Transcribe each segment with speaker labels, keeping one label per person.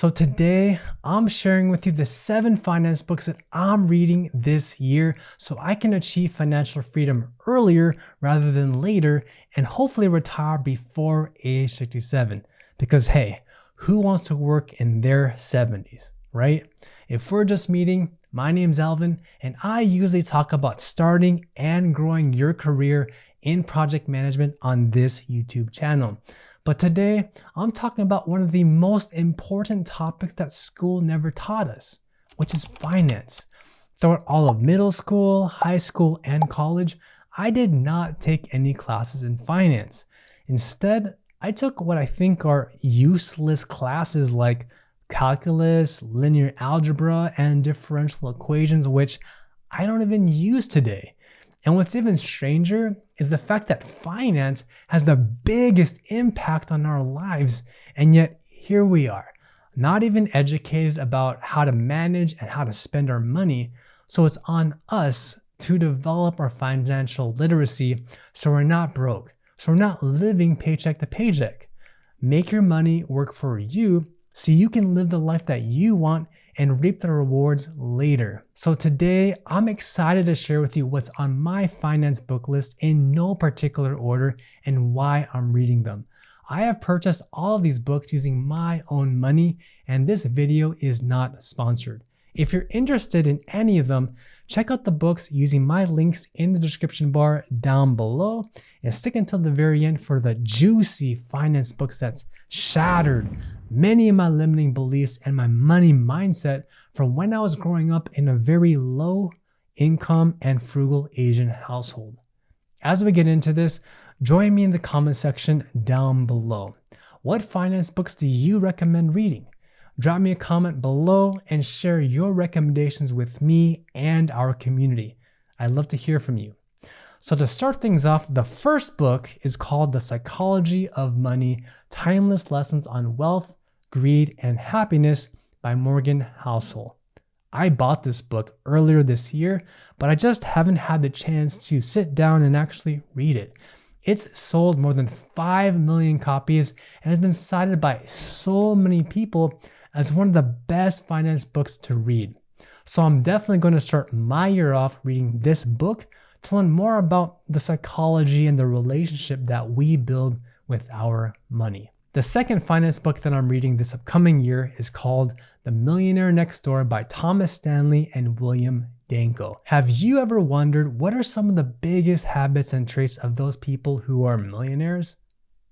Speaker 1: So today I'm sharing with you the 7 finance books that I'm reading this year so I can achieve financial freedom earlier rather than later and hopefully retire before age 67. Because hey, who wants to work in their 70s, right? If we're just meeting, my name's Alvin and I usually talk about starting and growing your career in project management on this YouTube channel. But today, I'm talking about one of the most important topics that school never taught us, which is finance. Throughout all of middle school, high school, and college, I did not take any classes in finance. Instead, I took what I think are useless classes like calculus, linear algebra, and differential equations, which I don't even use today. And what's even stranger is the fact that finance has the biggest impact on our lives, and yet here we are, not even educated about how to manage and how to spend our money. So it's on us to develop our financial literacy so we're not broke, so we're not living paycheck to paycheck. Make your money work for you so you can live the life that you want and reap the rewards later. So today, I'm excited to share with you what's on my finance book list in no particular order and why I'm reading them. I have purchased all of these books using my own money, and this video is not sponsored. If you're interested in any of them, check out the books using my links in the description bar down below and stick until the very end for the juicy finance books that's shattered many of my limiting beliefs and my money mindset from when I was growing up in a very low income and frugal Asian household. As we get into this, join me in the comment section down below. What finance books do you recommend reading? Drop me a comment below and share your recommendations with me and our community. I'd love to hear from you. So to start things off, the first book is called The Psychology of Money: Timeless Lessons on Wealth, Greed, and Happiness by Morgan Housel. I bought this book earlier this year, but I just haven't had the chance to sit down and actually read it. It's sold more than 5 million copies and has been cited by so many people as one of the best finance books to read. So I'm definitely going to start my year off reading this book to learn more about the psychology and the relationship that we build with our money. The second finance book that I'm reading this upcoming year is called The Millionaire Next Door by Thomas Stanley and William Danko. Have you ever wondered what are some of the biggest habits and traits of those people who are millionaires?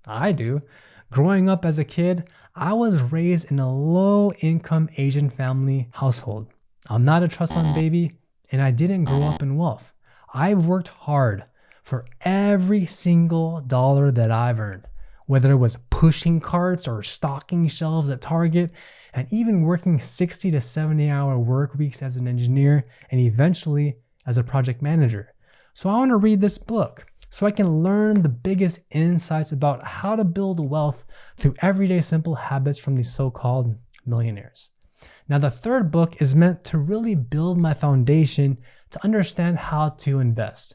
Speaker 1: I do. Growing up as a kid, I was raised in a low-income Asian family household. I'm not a trust fund baby, and I didn't grow up in wealth. I've worked hard for every single dollar that I've earned, whether it was pushing carts or stocking shelves at Target, and even working 60 to 70-hour work weeks as an engineer and eventually as a project manager. So I want to read this book so I can learn the biggest insights about how to build wealth through everyday simple habits from these so-called millionaires. Now, the third book is meant to really build my foundation to understand how to invest.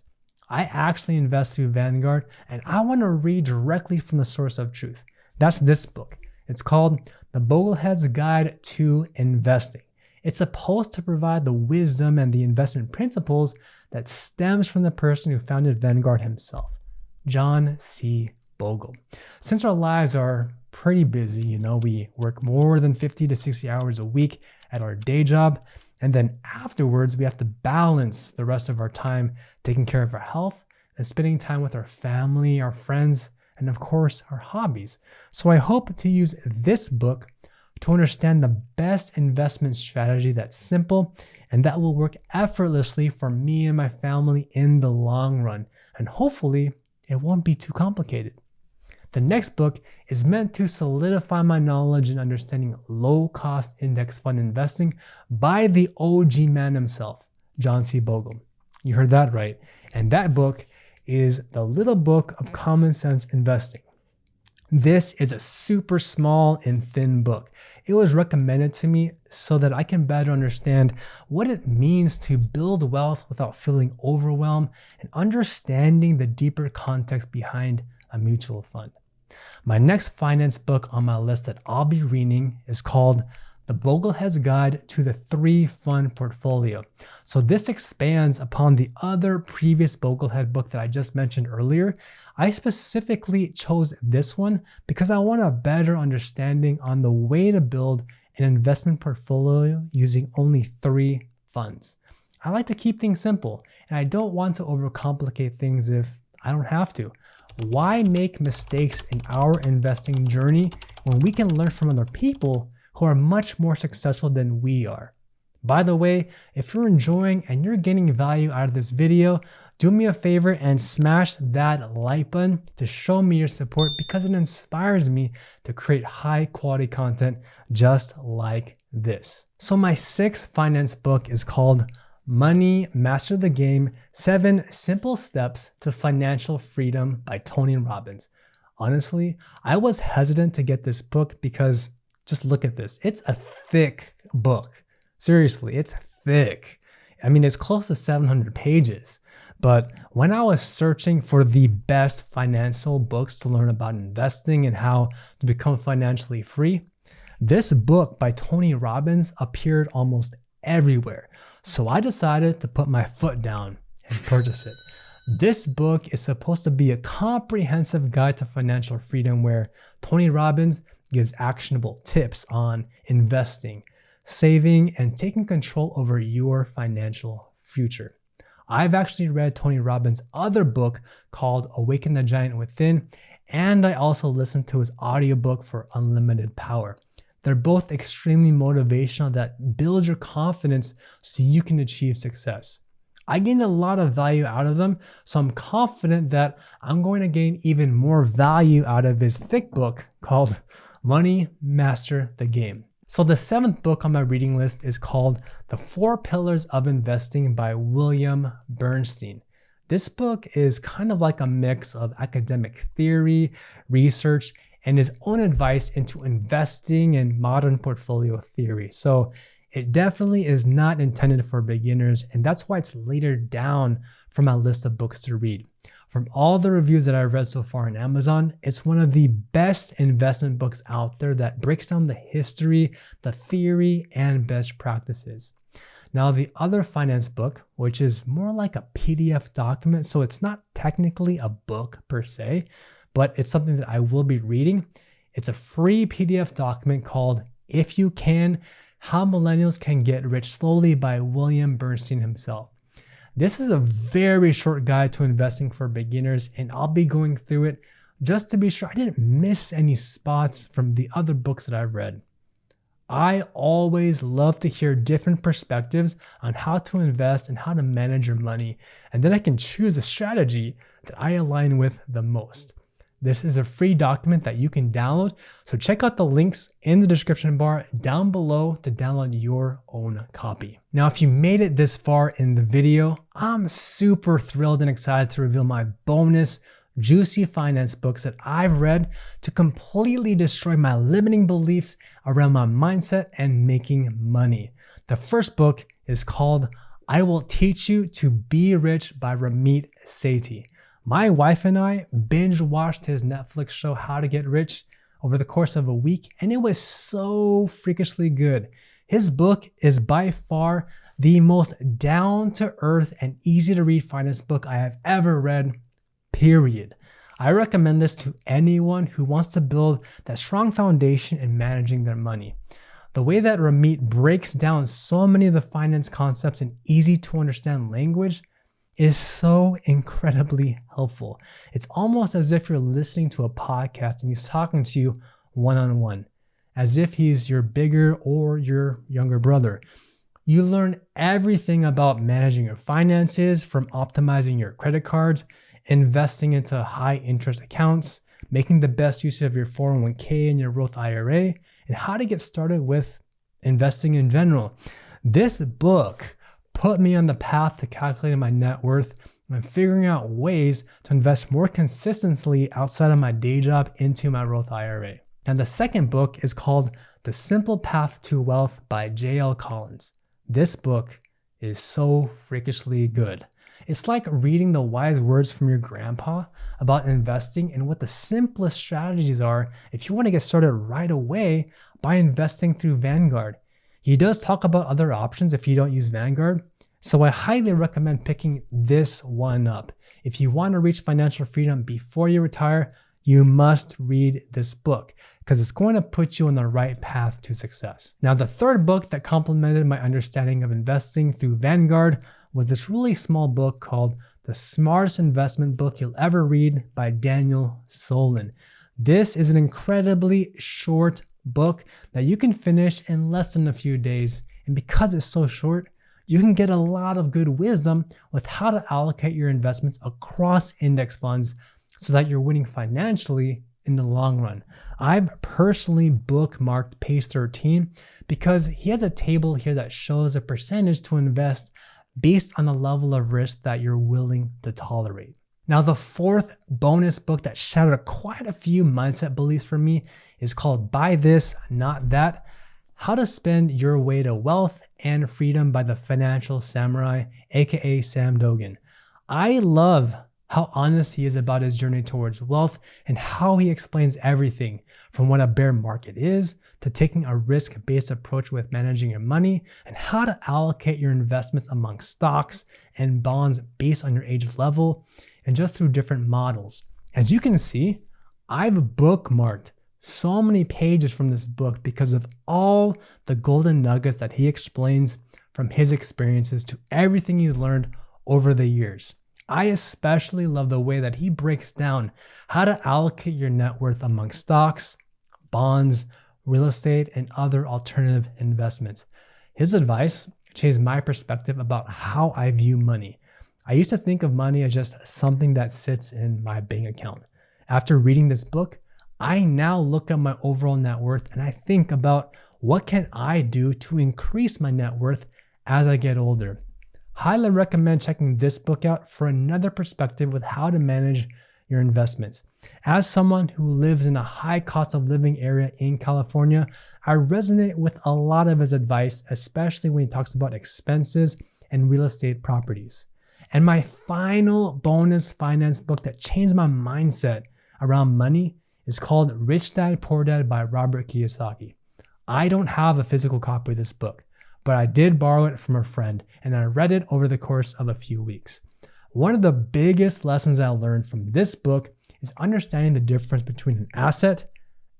Speaker 1: I actually invest through Vanguard, and I want to read directly from the source of truth. That's this book. It's called The Boglehead's Guide to Investing. It's supposed to provide the wisdom and the investment principles that stems from the person who founded Vanguard himself, John C. Bogle. Since our lives are pretty busy, we work more than 50 to 60 hours a week at our day job, and then afterwards we have to balance the rest of our time taking care of our health and spending time with our family, our friends, and of course our hobbies. So I hope to use this book to understand the best investment strategy that's simple and that will work effortlessly for me and my family in the long run. And hopefully it won't be too complicated. The next book is meant to solidify my knowledge in understanding low-cost index fund investing by the OG man himself, John C. Bogle. You heard that right. And that book is The Little Book of Common Sense Investing. This is a super small and thin book. It was recommended to me so that I can better understand what it means to build wealth without feeling overwhelmed and understanding the deeper context behind a mutual fund. My next finance book on my list that I'll be reading is called The Boglehead's Guide to the 3-Fund Portfolio. So this expands upon the other previous Boglehead book that I just mentioned earlier. I specifically chose this one because I want a better understanding on the way to build an investment portfolio using only 3 funds. I like to keep things simple, and I don't want to overcomplicate things if I don't have to. Why make mistakes in our investing journey when we can learn from other people who are much more successful than we are? By the way, if you're enjoying and you're getting value out of this video, do me a favor and smash that like button to show me your support because it inspires me to create high quality content just like this. So my 6th finance book is called Money, Master the Game, 7 Simple Steps to Financial Freedom by Tony Robbins. Honestly, I was hesitant to get this book because just look at this. It's a thick book. Seriously, it's thick. I mean, it's close to 700 pages. But when I was searching for the best financial books to learn about investing and how to become financially free, this book by Tony Robbins appeared almost everywhere. So I decided to put my foot down and purchase it. This book is supposed to be a comprehensive guide to financial freedom where Tony Robbins gives actionable tips on investing, saving, and taking control over your financial future. I've actually read Tony Robbins' other book called Awaken the Giant Within, and I also listened to his audiobook for Unlimited Power. They're both extremely motivational that build your confidence so you can achieve success. I gained a lot of value out of them, so I'm confident that I'm going to gain even more value out of his thick book called Money, Master the Game. So the 7th book on my reading list is called The 4 Pillars of Investing by William Bernstein. This book is kind of like a mix of academic theory, research, and his own advice into investing and modern portfolio theory. So it definitely is not intended for beginners, and that's why it's later down from my list of books to read. From all the reviews that I've read so far on Amazon, it's one of the best investment books out there that breaks down the history, the theory, and best practices. Now, the other finance book, which is more like a PDF document, so it's not technically a book per se, but it's something that I will be reading. It's a free PDF document called If You Can, How Millennials Can Get Rich Slowly by William Bernstein himself. This is a very short guide to investing for beginners, and I'll be going through it just to be sure I didn't miss any spots from the other books that I've read. I always love to hear different perspectives on how to invest and how to manage your money, and then I can choose a strategy that I align with the most. This is a free document that you can download, so check out the links in the description bar down below to download your own copy. Now, if you made it this far in the video, I'm super thrilled and excited to reveal my bonus juicy finance books that I've read to completely destroy my limiting beliefs around my mindset and making money. The first book is called I Will Teach You to Be Rich by Ramit Sethi. My wife and I binge watched his Netflix show, How to Get Rich, over the course of a week, and it was so freakishly good. His book is by far the most down-to-earth and easy-to-read finance book I have ever read, period. I recommend this to anyone who wants to build that strong foundation in managing their money. The way that Ramit breaks down so many of the finance concepts in easy-to-understand language is so incredibly helpful. It's almost as if you're listening to a podcast and he's talking to you one-on-one, as if he's your bigger or your younger brother. You learn everything about managing your finances, from optimizing your credit cards, investing into high interest accounts, making the best use of your 401k and your Roth IRA, and how to get started with investing in general. This book put me on the path to calculating my net worth and figuring out ways to invest more consistently outside of my day job into my Roth IRA. And the second book is called The Simple Path to Wealth by J.L. Collins. This book is so freakishly good. It's like reading the wise words from your grandpa about investing and what the simplest strategies are if you want to get started right away by investing through Vanguard. He does talk about other options if you don't use Vanguard, so I highly recommend picking this one up. If you want to reach financial freedom before you retire, you must read this book because it's going to put you on the right path to success. Now, the third book that complemented my understanding of investing through Vanguard was this really small book called The Smartest Investment Book You'll Ever Read by Daniel Solon. This is an incredibly short book that you can finish in less than a few days. And because it's so short, you can get a lot of good wisdom with how to allocate your investments across index funds so that you're winning financially in the long run. I've personally bookmarked page 13 because he has a table here that shows a percentage to invest based on the level of risk that you're willing to tolerate. Now, the fourth bonus book that shattered quite a few mindset beliefs for me is called Buy This, Not That: How to Spend Your Way to Wealth and Freedom by the Financial Samurai, aka Sam Dogan. I love how honest he is about his journey towards wealth and how he explains everything from what a bear market is to taking a risk-based approach with managing your money and how to allocate your investments among stocks and bonds based on your age level and just through different models. As you can see, I've bookmarked so many pages from this book because of all the golden nuggets that he explains from his experiences to everything he's learned over the years. I especially love the way that he breaks down how to allocate your net worth among stocks, bonds, real estate, and other alternative investments. His advice changed my perspective about how I view money. I used to think of money as just something that sits in my bank account. After reading this book, I now look at my overall net worth and I think about what can I do to increase my net worth as I get older. Highly recommend checking this book out for another perspective with how to manage your investments. As someone who lives in a high cost of living area in California, I resonate with a lot of his advice, especially when he talks about expenses and real estate properties. And my final bonus finance book that changed my mindset around money is called Rich Dad Poor Dad by Robert Kiyosaki. I don't have a physical copy of this book, but I did borrow it from a friend and I read it over the course of a few weeks. One of the biggest lessons I learned from this book is understanding the difference between an asset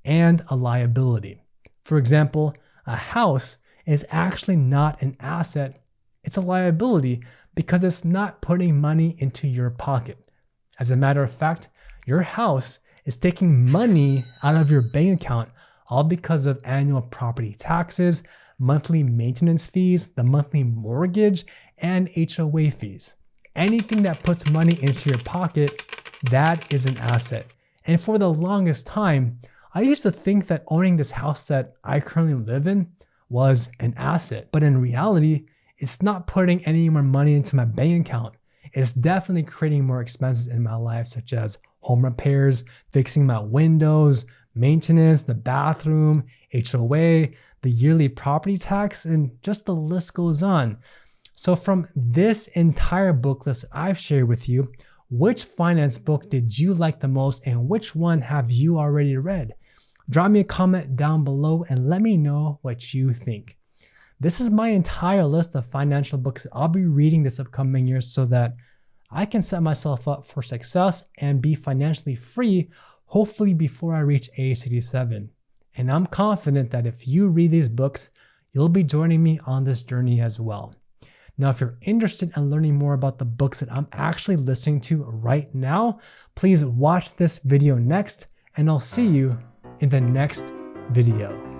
Speaker 1: and a liability. For example, a house is actually not an asset, it's a liability because it's not putting money into your pocket. As a matter of fact, your house is taking money out of your bank account all because of annual property taxes, monthly maintenance fees, the monthly mortgage, and HOA fees. Anything that puts money into your pocket, that is an asset. And for the longest time, I used to think that owning this house that I currently live in was an asset. But in reality, it's not putting any more money into my bank account. It's definitely creating more expenses in my life, such as home repairs, fixing my windows, maintenance, the bathroom, HOA, the yearly property tax, and just the list goes on. So from this entire book list I've shared with you, which finance book did you like the most and which one have you already read? Drop me a comment down below and let me know what you think. This is my entire list of financial books that I'll be reading this upcoming year so that I can set myself up for success and be financially free, hopefully before I reach age 87. And I'm confident that if you read these books, you'll be joining me on this journey as well. Now, if you're interested in learning more about the books that I'm actually listening to right now, please watch this video next, and I'll see you in the next video.